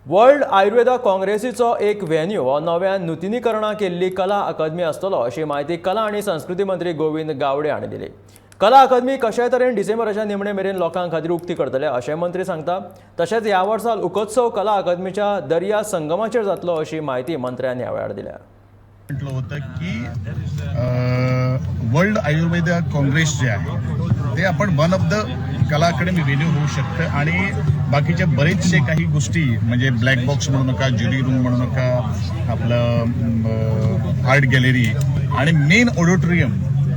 World Ayurveda काँग्रेसीचो एक venue हो नव्यान नूतनीकरणां केल्ली कला अकादमी आसतलो अशी माहिती कला आणि संस्कृती मंत्री गोविंद गावडे हांणी दिली। कला अकादमी कशाय तरेन डिसेंबराच्या निमणे मेरेन लोकां खातीर उक्ती करतले अशें मंत्री सांगता। तशेंच ह्या वर्सा लोकोत्सव कला अकादमीच्या दर्या संगमाचेर जातलो अशी माहिती मंत्र्यांनी ह्या वेळार दिल्या। म्हटलं होतं की वर्ल्ड आयुर्वेदा काँग्रेस जे आहे ते आपण one of the Kala Akademi venue होऊ शकतं आणि बाकीच्या बरेचसे काही गोष्टी म्हणजे ब्लॅक बॉक्स म्हणू नका, ज्युरी रूम म्हणू नका, आपलं आर्ट गॅलरी आणि मेन ऑडिटोरियम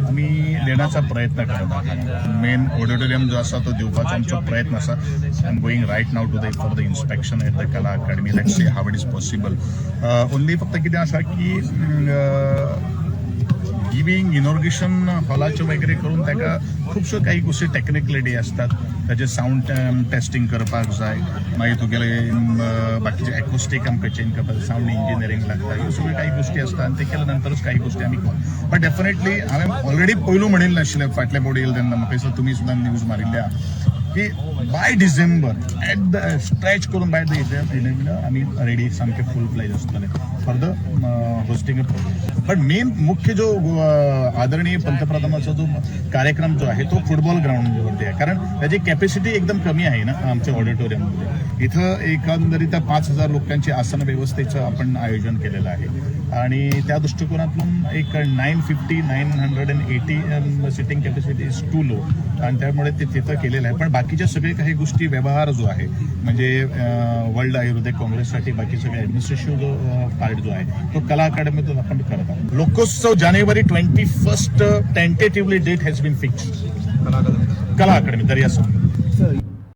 आम्ही देण्याचा प्रयत्न करत आहोत। मेन ऑडिटोरियम जो असा तो दिवपाचा आमचा प्रयत्न असा। I am going right now to the for the inspection at the Kala Academy, let's see how it is possible. Only फक्त कितें आसा की गिविंग इनॉर्गेशन हॉलाचे वगैरे करून ताका खुबश्यो काही गोष्टी टेक्निकलिटी असतात। ताचे साऊंड टेस्टिंग करपाक जाय, मागीर तुगेले बाकीचे एक्युस्टिक आमकां चेंज करपाक साऊंड इंजिनियरिंग लागता, ह्यो सगळ्यो काही गोष्टी असतात आणि ते केल्या नंतरच काही गोष्टी आमी करू। बट डेफिनेटली हांवें ऑलरेडी पयलू म्हणिल्लें नाशिल्लें फाटल्या बोर्ड येयले तेन्ना, म्हाका दिसता तुमी सुद्दां न्यूज मारिल्ल्या की by December at the stretch करून बाय द इव्हेंट आम्ही रेडी सामके फुल फ्लेज आसतले for the hosting a programme. पण मेन मुख्य जो आदरणीय पंतप्रधानाचा जो कार्यक्रम जो आहे तो फुटबॉल ग्राउंडवरती आहे, कारण त्याची कॅपॅसिटी एकदम कमी आहे ना आमच्या ऑडिटोरियममध्ये। इथं एकंदरीत 5000 लोकांची आसन व्यवस्थेचं आपण आयोजन केलेलं आहे आणि त्या दृष्टिकोनातून एक 980 seating capacity is too low आणि त्यामुळे ते तिथं केलेलं आहे। पण बाकीच्या सगळे काही गोष्टी व्यवहार जो आहे म्हणजे वर्ल्ड आयुर्वेदिक काँग्रेससाठी बाकी सगळे ॲडमिनिस्ट्रेटिव्ह जो पार्ट जो आहे तो कला अकादमीतून आपण करत आहोत। Lokotsav January 21 tentatively date has been fixed Kala Academy दर्या संगम।